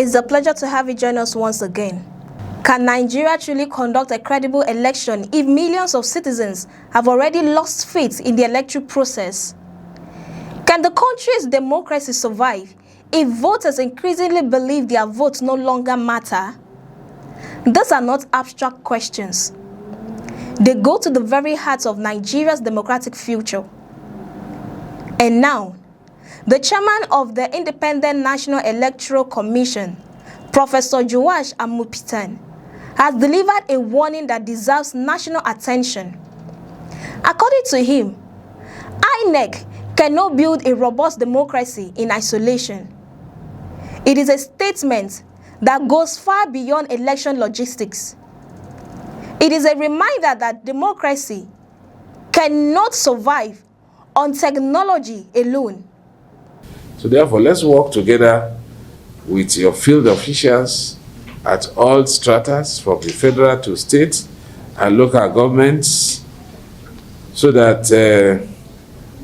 It's a pleasure to have you join us once again. Can Nigeria truly conduct a credible election if millions of citizens have already lost faith in the electoral process? Can the country's democracy survive if voters increasingly believe their votes no longer matter? These are not abstract questions. They go to the very heart of Nigeria's democratic future. And now, the chairman of the Independent National Electoral Commission, Professor Joash Amupitan, has delivered a warning that deserves national attention. According to him, INEC cannot build a robust democracy in isolation. It is a statement that goes far beyond election logistics. It is a reminder that democracy cannot survive on technology alone. So therefore, let's work together with your field officials at all stratas, from the federal to state and local governments, so that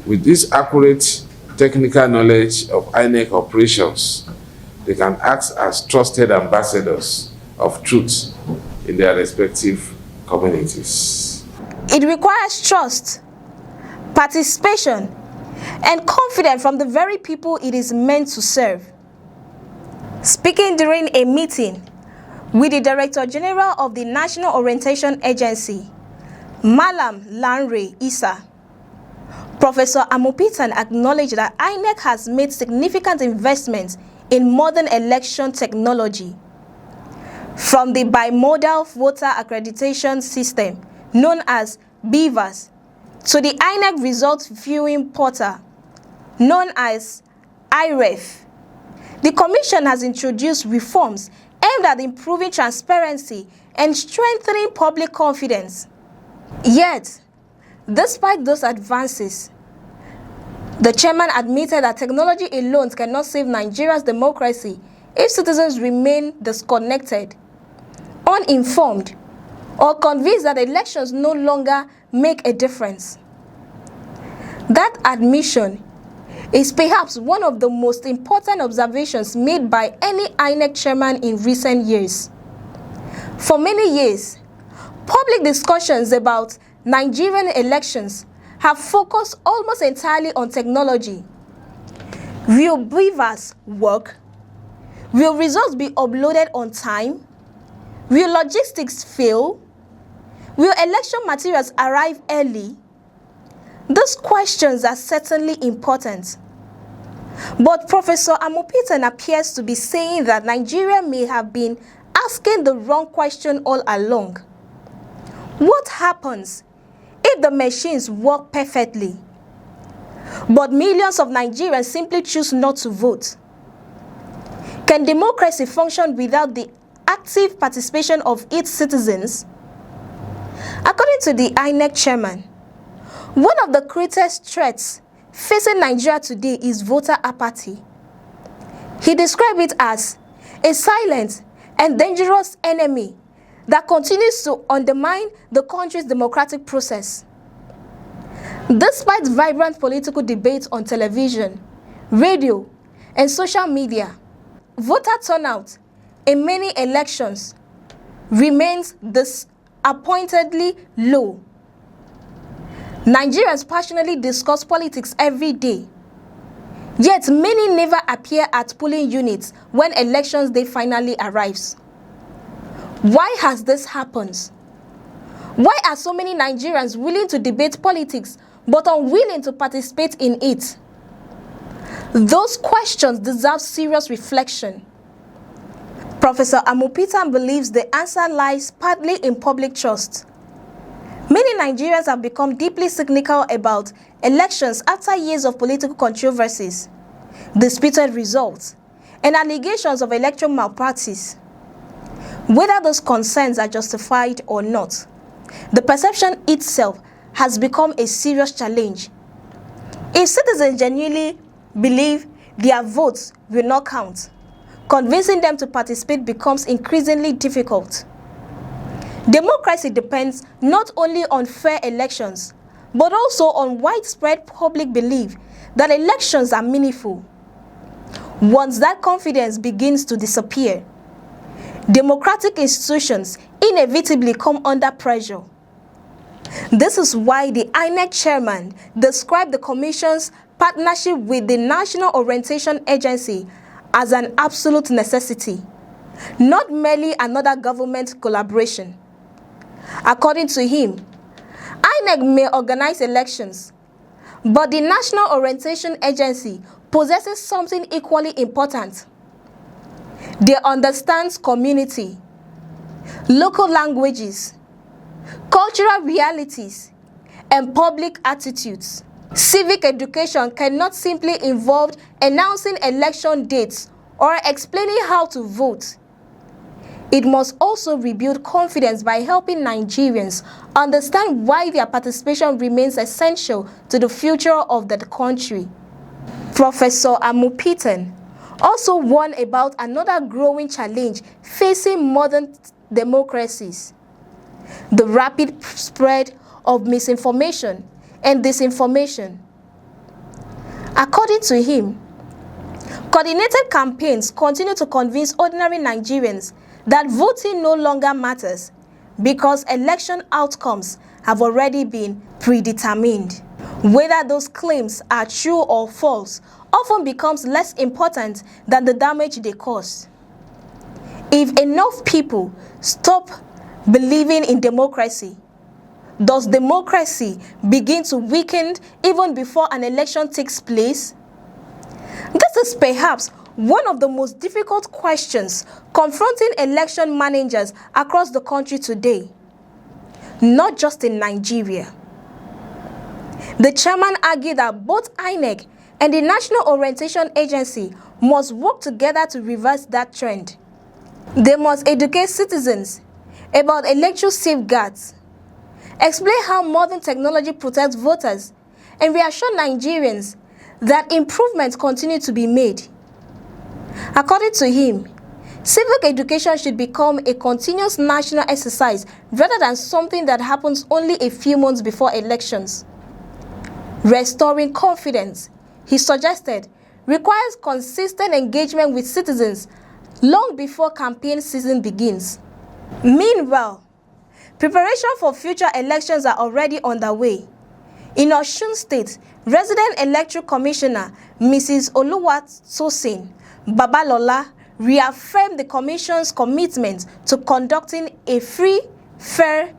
with this accurate technical knowledge of INEC operations, they can act as trusted ambassadors of truth in their respective communities. It requires trust, participation, and confidence from the very people it is meant to serve. Speaking during a meeting with the Director General of the National Orientation Agency, Malam Lanre Issa, Professor Amupitan acknowledged that INEC has made significant investments in modern election technology, from the bimodal voter accreditation system known as BVAS to the INEC results viewing portal known as IREF. The Commission has introduced reforms aimed at improving transparency and strengthening public confidence. Yet, despite those advances, the chairman admitted that technology alone cannot save Nigeria's democracy if citizens remain disconnected, uninformed, or convinced that elections no longer make a difference. That admission is perhaps one of the most important observations made by any INEC chairman in recent years. For many years, public discussions about Nigerian elections have focused almost entirely on technology. Will BVAS work? Will results be uploaded on time? Will logistics fail? Will election materials arrive early? These questions are certainly important. But Professor Amupitan appears to be saying that Nigeria may have been asking the wrong question all along. What happens if the machines work perfectly, but millions of Nigerians simply choose not to vote? Can democracy function without the active participation of its citizens? According to the INEC chairman, one of the greatest threats facing Nigeria today is voter apathy. He described it as a silent and dangerous enemy that continues to undermine the country's democratic process. Despite vibrant political debates on television, radio, and social media, voter turnout in many elections remains disappointingly low. Nigerians passionately discuss politics every day, yet many never appear at polling units when elections day finally arrives. Why has this happened? Why are so many Nigerians willing to debate politics but unwilling to participate in it? Those questions deserve serious reflection. Professor Amupitan believes the answer lies partly in public trust. Many Nigerians have become deeply cynical about elections after years of political controversies, disputed results, and allegations of electoral malpractice. Whether those concerns are justified or not, the perception itself has become a serious challenge. If citizens genuinely believe their votes will not count, convincing them to participate becomes increasingly difficult. Democracy depends not only on fair elections, but also on widespread public belief that elections are meaningful. Once that confidence begins to disappear, democratic institutions inevitably come under pressure. This is why the INEC chairman described the Commission's partnership with the National Orientation Agency as an absolute necessity, not merely another government collaboration. According to him, INEC may organize elections, but the National Orientation Agency possesses something equally important. They understand community, local languages, cultural realities, and public attitudes. Civic education cannot simply involve announcing election dates or explaining how to vote. It must also rebuild confidence by helping Nigerians understand why their participation remains essential to the future of the country. Professor Amupitan also warned about another growing challenge facing modern democracies: the rapid spread of misinformation and disinformation. According to him, coordinated campaigns continue to convince ordinary Nigerians that voting no longer matters because election outcomes have already been predetermined. Whether those claims are true or false often becomes less important than the damage they cause. If enough people stop believing in democracy, does democracy begin to weaken even before an election takes place? This is perhaps one of the most difficult questions confronting election managers across the country today, not just in Nigeria. The chairman argued that both INEC and the National Orientation Agency must work together to reverse that trend. They must educate citizens about electoral safeguards, explain how modern technology protects voters, and reassure Nigerians that improvements continue to be made. According to him, civic education should become a continuous national exercise rather than something that happens only a few months before elections. Restoring confidence, he suggested, requires consistent engagement with citizens long before campaign season begins. Meanwhile, preparation for future elections are already underway. In Osun State, Resident Electoral Commissioner Mrs. Oluwatosin Babalola reaffirmed the Commission's commitment to conducting a free, fair,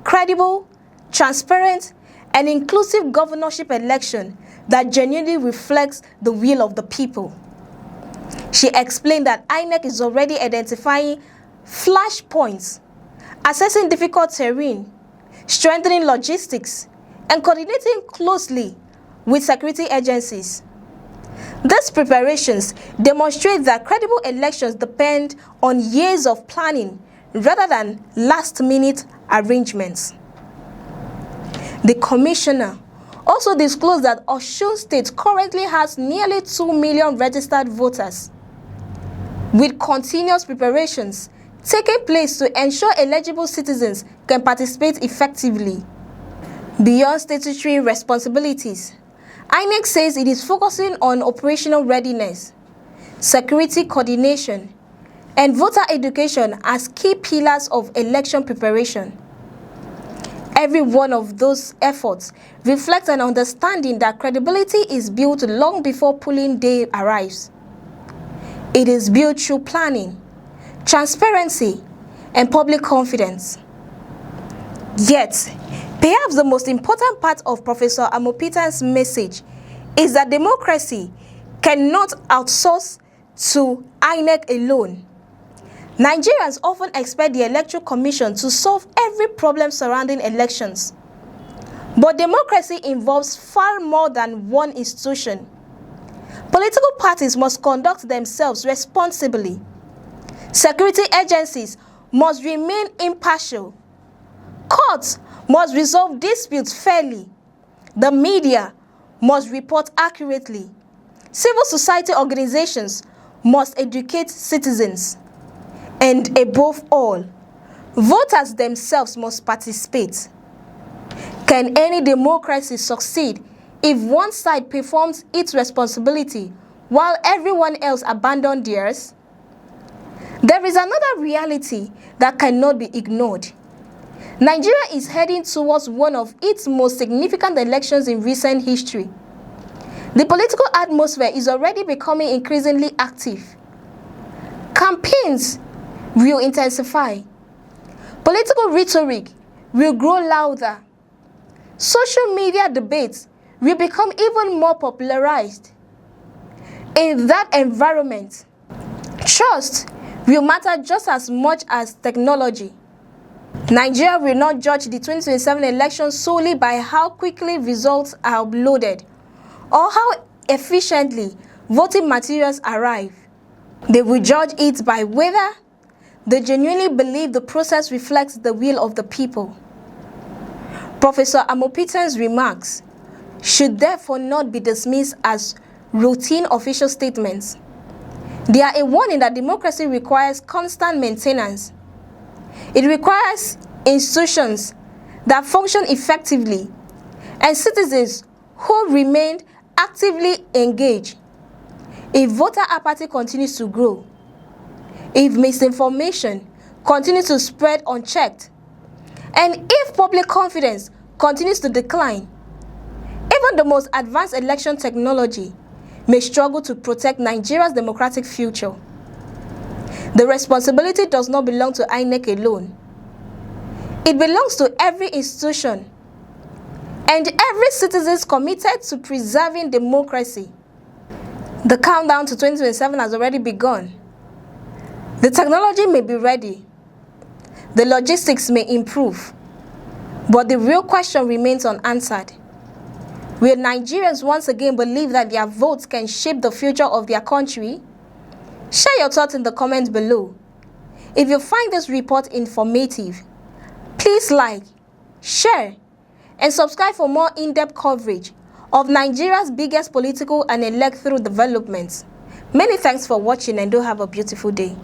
credible, transparent, and inclusive governorship election that genuinely reflects the will of the people. She explained that INEC is already identifying flashpoints, assessing difficult terrain, strengthening logistics, and coordinating closely with security agencies. These preparations demonstrate that credible elections depend on years of planning rather than last-minute arrangements. The commissioner also disclosed that Osun State currently has nearly 2 million registered voters, with continuous preparations taking place to ensure eligible citizens can participate effectively. Beyond statutory responsibilities, INEC says it is focusing on operational readiness, security coordination, and voter education as key pillars of election preparation. Every one of those efforts reflects an understanding that credibility is built long before polling day arrives. It is built through planning, transparency, and public confidence. Yet, perhaps the most important part of Professor Amopitan's message is that democracy cannot outsource to INEC alone. Nigerians often expect the Electoral Commission to solve every problem surrounding elections. But democracy involves far more than one institution. Political parties must conduct themselves responsibly. Security agencies must remain impartial. Courts must resolve disputes fairly. The media must report accurately. Civil society organizations must educate citizens. And above all, voters themselves must participate. Can any democracy succeed if one side performs its responsibility while everyone else abandoned theirs? There is another reality that cannot be ignored. Nigeria is heading towards one of its most significant elections in recent history. The political atmosphere is already becoming increasingly active. Campaigns will intensify. Political rhetoric will grow louder. Social media debates will become even more popularized. In that environment, trust will matter just as much as technology. Nigeria will not judge the 2027 election solely by how quickly results are uploaded or how efficiently voting materials arrive. They will judge it by whether they genuinely believe the process reflects the will of the people. Professor Amopita's remarks should therefore not be dismissed as routine official statements. They are a warning that democracy requires constant maintenance. It requires institutions that function effectively and citizens who remain actively engaged. If voter apathy continues to grow, if misinformation continues to spread unchecked, and if public confidence continues to decline, even the most advanced election technology may struggle to protect Nigeria's democratic future. The responsibility does not belong to INEC alone. It belongs to every institution and every citizen committed to preserving democracy. The countdown to 2027 has already begun. The technology may be ready. The logistics may improve. But the real question remains unanswered. Will Nigerians once again believe that their votes can shape the future of their country? Share your thoughts in the comments below. If you find this report informative, please like, share, and subscribe for more in-depth coverage of Nigeria's biggest political and electoral developments. Many thanks for watching and do have a beautiful day.